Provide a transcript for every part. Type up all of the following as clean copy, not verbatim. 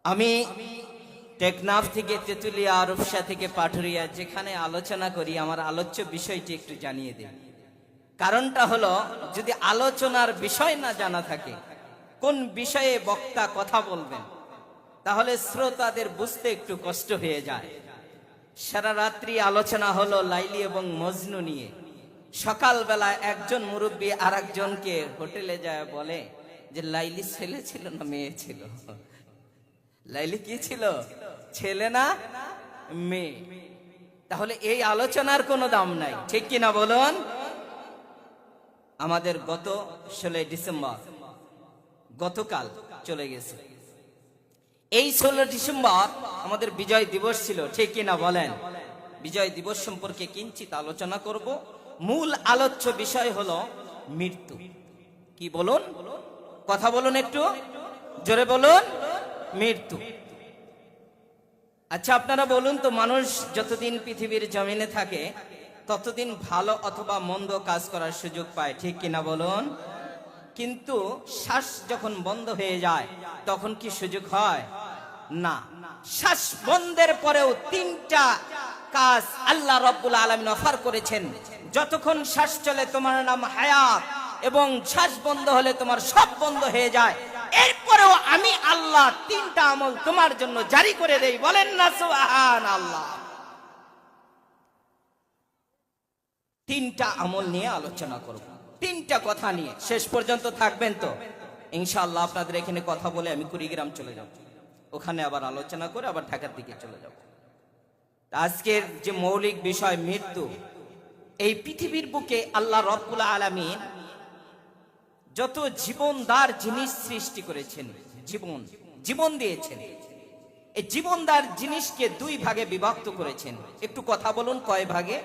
আমি টেকনাফ থেকে তেতুলিয়া রূপসা থেকে পাটুরিয়া যেখানে আলোচনা করি আমার আলোচ্য বিষয়টি একটু জানিয়ে দিই। কারণটা হলো, যদি আলোচনার বিষয় না জানা থাকে, কোন বিষয়ে বক্তা কথা বলবেন, তাহলে শ্রোতাদের বুঝতে একটু কষ্ট হয়ে যায়। সারা রাত্রি আলোচনা হলো লাইলি এবং মজনু নিয়ে। সকালবেলা একজন মুরব্বী আর একজনকে হোটেলে যায় বলে যে লাইলি ছেলে ছিল না মেয়ে ছিল? লাইলি কি ছিল? ছেলে না মেয়ে? তাহলে এই আলোচনার কোনো দাম নাই, ঠিক কিনা বলুন? আমাদের গত 16 ডিসেম্বর গতকাল চলে গেছে। এই 16 ডিসেম্বর আমাদের বিজয় দিবস ছিল, ঠিক কিনা বলেন? বিজয় দিবস সম্পর্কে কিঞ্চিত আলোচনা করব। মূল আলোচ্য বিষয় হলো মৃত্যু। কি বলুন? কথা বলুন, একটু জোরে বলুন। মৃত্যু। আচ্ছা, আপনারা বলুন তো, মানুষ যতদিন পৃথিবীর জমিনে থাকে ততদিন ভালো অথবা মন্দ কাজ করার সুযোগ পায়, ঠিক কিনা বলুন? কিন্তু শ্বাস যখন বন্ধ হয়ে যায় তখন কি সুযোগ হয়? না। শ্বাস বন্ধের পরেও 3টা কাজ আল্লাহ রাব্বুল আলামিন অফার করেছেন। যতক্ষণ শ্বাস চলে তোমার নাম হায়াত, এবং শ্বাস বন্ধ হলে তোমার সব বন্ধ হয়ে যায়। এরপরেও আমি আল্লাহ 3টা আমল তোমার জন্য জারি করে দেই। বলেন না সুবহানাল্লাহ। 3টা আমল নিয়ে আলোচনা করব, 3টা কথা নিয়ে। শেষ পর্যন্ত থাকবেন তো ইনশাআল্লাহ? আপনাদের এখানে কথা বলে আমি কুড়িগ্রাম চলে যাব, ওখানে আবার আলোচনা করে আবার ঢাকার দিকে চলে যাব। আজকের যে মৌলিক বিষয় মৃত্যু, এই পৃথিবীর বুকে আল্লাহ রাব্বুল আলামিন যত জীবনদার জিনিস সৃষ্টি করেছেন, জীবন দিয়েছেন, এই জীবনদার জিনিসকে 2 ভাগে বিভক্ত করেছেন। একটু কথা বলুন, কয় ভাগে?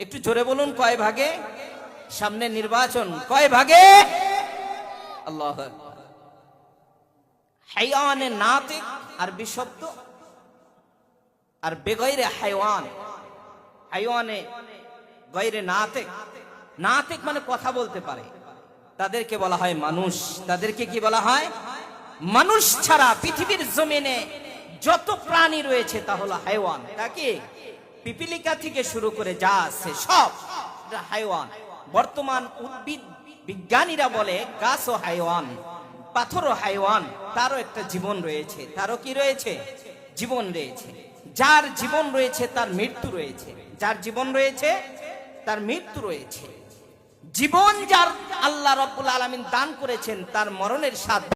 একটু জোরে বলুন, কয় ভাগে? সামনে নির্বাচন, কয় ভাগে? আল্লাহু আকবার। হাইওয়ানে নাতিক আরবি শব্দ, আর বেগৈরে হাইওয়ান। হাইওয়ানে গৈরে নাতিক। নাতিক মানে কথা বলতে পারে, তাদেরকে বলা হয় মানুষ। তাদেরকে কি বলা হয়? মানুষ ছাড়া পৃথিবীর জমিনে যত প্রাণী রয়েছে তা হলো হাইওয়ান। তা কি? পিপিলিকা থেকে শুরু করে যা আছে সব হাইওয়ান। বর্তমান উদ্ভিদ বিজ্ঞানীরা বলে গাছও হাইওয়ান, পাথরও হাইওয়ান, তারও একটা জীবন রয়েছে। তারও কি রয়েছে? জীবন রয়েছে। যার জীবন রয়েছে তার মৃত্যু রয়েছে। যার জীবন রয়েছে তার মৃত্যু রয়েছে। জীবন যার আল্লাহ রাব্বুল আলামিন দান করেছেন, তার মরণের স্বাদ